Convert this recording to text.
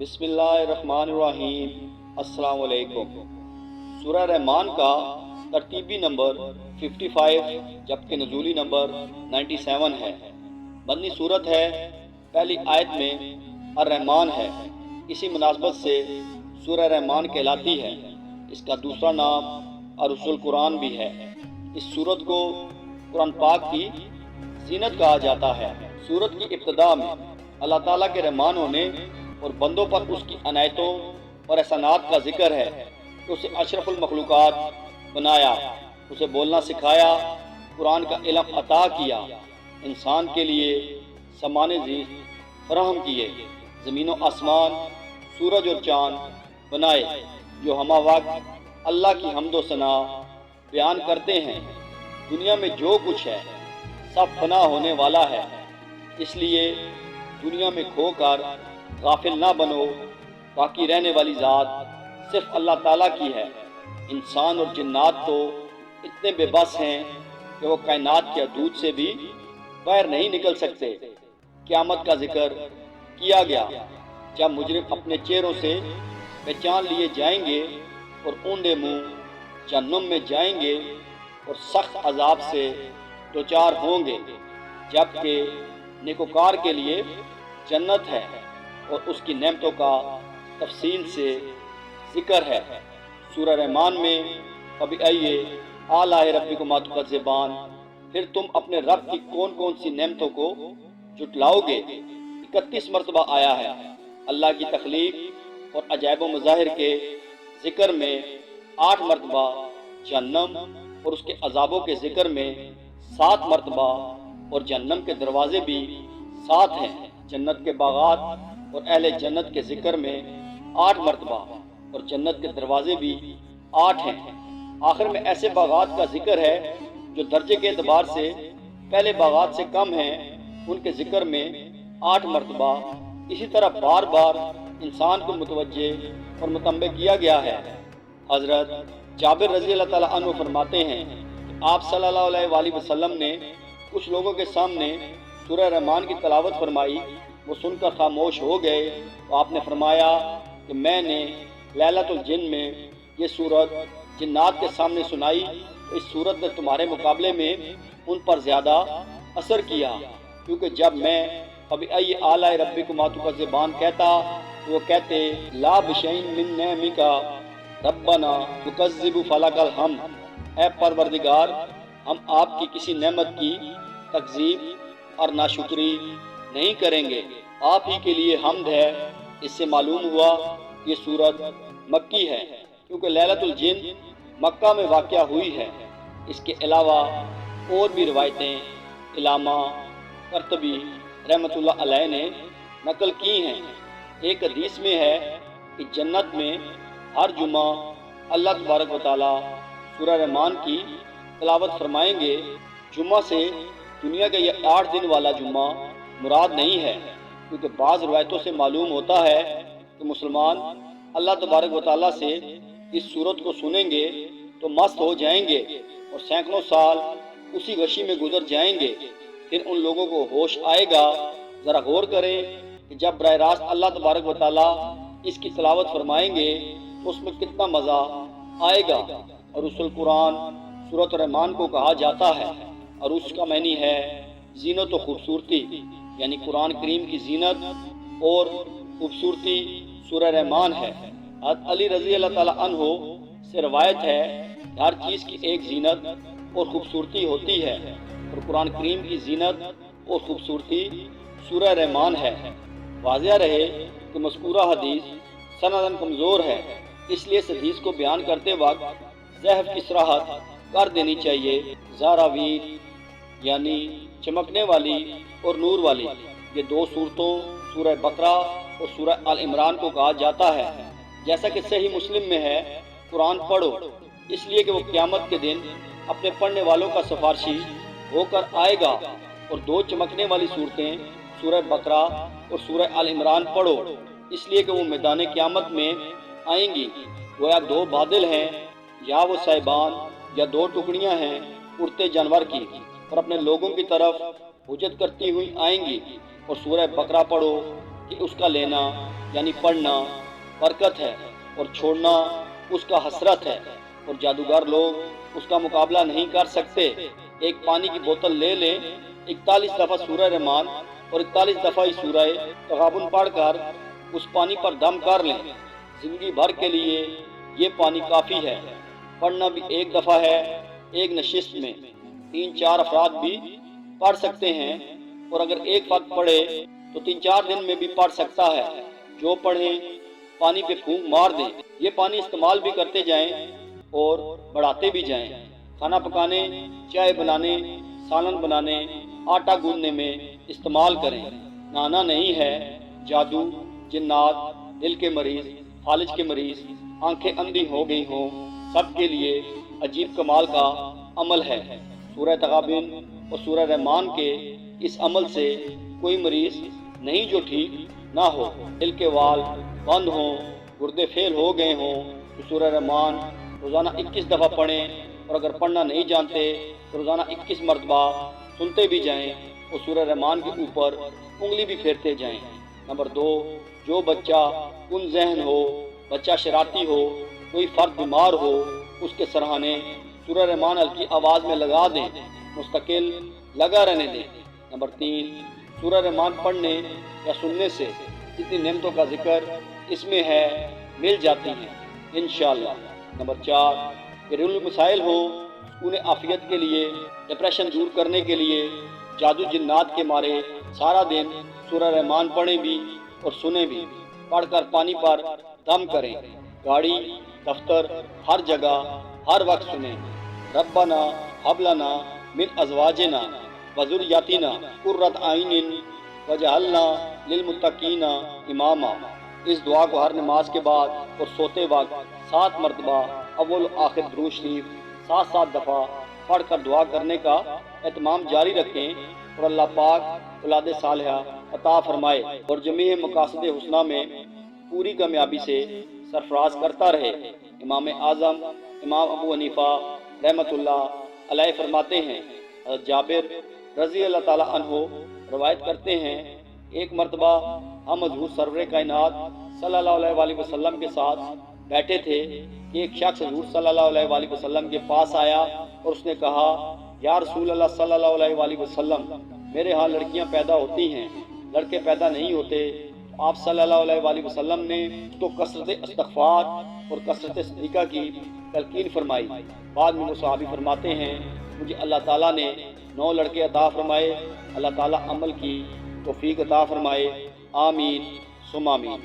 بسم اللہ الرحمن الرحیم۔ السلام علیکم۔ سورہ رحمان کا ترتیبی نمبر 55 جبکہ نزولی نمبر 97 ہے۔ مدنی صورت ہے۔ پہلی آیت میں الرحمن ہے، اسی مناسبت سے سورہ رحمان کہلاتی ہے۔ اس کا دوسرا نام عروس القرآن بھی ہے۔ اس سورت کو قرآن پاک کی زینت کہا جاتا ہے۔ سورت کی ابتدا میں اللہ تعالیٰ کے رحمان ہونے اور بندوں پر اس کی عنایتوں اور احسانات کا ذکر ہے کہ اسے اشرف المخلوقات بنایا، اسے بولنا سکھایا، قرآن کا علم عطا کیا، انسان کے لیے سامان زیست فراہم کیے، زمین و آسمان، سورج اور چاند بنائے جو ہمہ وقت اللہ کی حمد و ثنا بیان کرتے ہیں۔ دنیا میں جو کچھ ہے سب فنا ہونے والا ہے، اس لیے دنیا میں کھو کر غافل نہ بنو۔ باقی رہنے والی ذات صرف اللہ تعالیٰ کی ہے۔ انسان اور جنات تو اتنے بے بس ہیں کہ وہ کائنات کے حدود سے بھی باہر نہیں نکل سکتے۔ قیامت کا ذکر کیا گیا جب مجرم اپنے چہروں سے پہچان لیے جائیں گے اور اونڈے منہ جہنم میں جائیں گے اور سخت عذاب سے دوچار ہوں گے، جبکہ نیکوکار کے لیے جنت ہے اور اس کی نعمتوں کا تفصیل سے ذکر ہے۔ سورہ رحمان میں ابھی آئیے آلائے ربکما تکذبان، پھر تم اپنے رب کی کون کون سی نعمتوں کو جھٹلاؤ گے، 31 مرتبہ آیا ہے۔ اللہ کی تخلیق اور عجائب و مظاہر کے ذکر میں 8 مرتبہ، جہنم اور اس کے عذابوں کے ذکر میں 7 مرتبہ، اور جہنم کے دروازے بھی 7 ہیں۔ جنت کے باغات اور اہل جنت کے ذکر میں 8 مرتبہ، اور جنت کے دروازے بھی 8 ہیں۔ آخر میں ایسے باغات کا ذکر ہے جو درجے کے اعتبار سے پہلے باغات سے کم ہیں، ان کے ذکر میں 8 مرتبہ۔ اسی طرح بار بار انسان کو متوجہ اور متنبہ کیا گیا ہے۔ حضرت جابر رضی اللہ تعالیٰ عنہ فرماتے ہیں کہ آپ صلی اللہ علیہ وآلہ وسلم نے کچھ لوگوں کے سامنے سورہ رحمان کی تلاوت فرمائی، وہ سن کر خاموش ہو گئے تو آپ نے فرمایا کہ میں نے لیلۃ الجن میں یہ سورت جنات کے سامنے سنائی، تو اس سورت نے تمہارے مقابلے میں ان پر زیادہ اثر کیا، کیونکہ جب میں ابھی ای آلائے ربکما تکذبان کہتا تو وہ کہتے لا بشیء من نعمک ربنا نکذب فلک الحمد، اے پروردگار ہم آپ کی کسی نعمت کی تکذیب اور ناشکری نہیں کریں گے، آپ ہی کے لیے حمد ہے۔ اس سے معلوم ہوا یہ سورت مکی ہے کیونکہ لیلۃ الجن مکہ میں واقع ہوئی ہے۔ اس کے علاوہ اور بھی روایتیں علامہ قرطبی رحمۃ اللہ علیہ نے نقل کی ہیں۔ ایک حدیث میں ہے کہ جنت میں ہر جمعہ اللہ تبارک و تعالیٰ سورہ رحمان کی تلاوت فرمائیں گے۔ جمعہ سے دنیا کا یہ 8 دن والا جمعہ مراد نہیں ہے، کیونکہ بعض روایتوں سے معلوم ہوتا ہے کہ مسلمان اللہ تبارک و تعالیٰ سے اس سورت کو سنیں گے تو مست ہو جائیں گے اور سینکڑوں سال اسی غشی میں گزر جائیں گے، پھر ان لوگوں کو ہوش آئے گا۔ ذرا غور کریں کہ جب براہ راست اللہ تبارک و تعالیٰ اس کی تلاوت فرمائیں گے تو اس میں کتنا مزہ آئے گا۔ عروس القرآن سورۃ الرحمان کو کہا جاتا ہے۔ عروس کا معنی ہے زینت و خوبصورتی، یعنی قرآن کریم کی زینت اور خوبصورتی سورہ رحمان ہے۔ حضرت علی رضی اللہ تعالیٰ عنہ سے روایت ہے کہ ہر چیز کی ایک زینت اور خوبصورتی ہوتی ہے، اور قرآن کریم کی زینت اور خوبصورتی سورہ رحمان ہے۔ واضح رہے کہ مذکورہ حدیث سنداً کمزور ہے، اس لیے اس حدیث کو بیان کرتے وقت ضعف کی صراحت کر دینی چاہیے۔ زاراویل یعنی چمکنے والی اور نور والی، یہ 2 صورتوں سورہ بقرہ اور سورہ آل عمران کو کہا جاتا ہے۔ جیسا کہ صحیح مسلم میں ہے قرآن پڑھو، اس لیے کہ وہ قیامت کے دن اپنے پڑھنے والوں کا سفارشی ہو کر آئے گا، اور 2 چمکنے والی صورتیں سورہ بقرہ اور سورہ آل عمران پڑھو، اس لیے کہ وہ میدان قیامت میں آئیں گی، گویا 2 بادل ہیں، یا وہ صاحبان یا 2 ٹکڑیاں ہیں اڑتے جانور کی، اور اپنے لوگوں کی طرف حجت کرتی ہوئی آئیں گی۔ اور سورہ بقرہ پڑھو کہ اس کا لینا یعنی پڑھنا برکت ہے اور چھوڑنا اس کا حسرت ہے، اور جادوگر لوگ اس کا مقابلہ نہیں کر سکتے۔ ایک پانی کی بوتل لے لیں، 41 دفعہ سورہ رحمان اور 41 دفعہ سورہ تغابن پڑھ کر اس پانی پر دم کر لیں، زندگی بھر کے لیے یہ پانی کافی ہے۔ پڑھنا بھی ایک دفعہ ہے، ایک نشست میں 3-4 افراد بھی پڑھ سکتے ہیں، اور اگر ایک فرد پڑھے تو 3-4 دن میں بھی پڑھ سکتا ہے۔ جو پڑھیں پانی پہ پھونک مار دیں، یہ پانی استعمال بھی کرتے جائیں اور بڑھاتے بھی جائیں۔ کھانا پکانے، چائے بنانے، سالن بنانے، آٹا گوندنے میں استعمال کریں۔ نہانا نہیں ہے، جادو، جنات، دل کے مریض، فالج کے مریض، آنکھیں اندھی ہو گئی ہوں، سب کے لیے عجیب کمال کا عمل ہے۔ سورہ تغابن اور سورہ رحمان کے اس عمل سے کوئی مریض نہیں جو ٹھیک نہ ہو۔ دل کے وال بند ہوں، گردے فیل ہو گئے ہوں تو سورہ رحمان روزانہ 21 دفعہ پڑھیں، اور اگر پڑھنا نہیں جانتے تو روزانہ 21 مرتبہ سنتے بھی جائیں اور سورہ رحمان کے اوپر انگلی بھی پھیرتے جائیں۔ نمبر 2، جو بچہ کن ذہن ہو، بچہ شرارتی ہو، کوئی فرد بیمار ہو، اس کے سرہانے سورہ رحمان ہلکی آواز میں لگا دیں، مستقل لگا رہنے دیں۔ نمبر 3، سورہ رحمان پڑھنے یا سننے سے جتنی نعمتوں کا ذکر اس میں ہے مل جاتی ہیں انشاءاللہ۔ نمبر 4، گھریلو مسائل ہوں، انہیں عافیت کے لیے، ڈپریشن دور کرنے کے لیے، جادو جنات کے مارے سارا دن سورہ رحمان پڑھیں بھی اور سنیں بھی، پڑھ کر پانی پر دم کریں، گاڑی، دفتر، ہر جگہ، ہر وقت سنیں۔ ربنا ہب لنا من ازواجنا وذریاتنا قرۃ اعین وجعلنا للمتقین اماما۔ اس دعا کو ہر نماز کے بعد اور سوتے وقت 7 مرتبہ اول و آخر درود شریف 7 دفعہ پڑھ کر دعا کرنے کا اہتمام جاری رکھیں، اور اللہ پاک اولاد صالحہ عطا فرمائے اور جمیع مقاصد حسنہ میں پوری کامیابی سے سرفراز کرتا رہے۔ امام اعظم امام ابو حنیفہ رحمۃ اللہ علیہ فرماتے ہیں، حضرت جابر رضی اللہ تعالیٰ عنہ روایت کرتے ہیں، ایک مرتبہ ہم حضور سرور کائنات صلی اللہ علیہ وآلہ وسلم کے ساتھ بیٹھے تھے کہ ایک شخص حضور صلی اللہ علیہ وآلہ وسلم کے پاس آیا اور اس نے کہا، یا رسول اللہ صلی اللہ علیہ وآلہ وسلم، میرے ہاں لڑکیاں پیدا ہوتی ہیں، لڑکے پیدا نہیں ہوتے۔ آپ صلی اللہ علیہ وآلہ وسلم نے تو کثرت استغفار اور کثرت صدقہ کی تلقین فرمائی۔ بعد میں وہ صحابی فرماتے ہیں، مجھے اللہ تعالیٰ نے 9 لڑکے عطا فرمائے، اللہ تعالیٰ عمل کی توفیق عطا فرمائے، آمین ثم آمین۔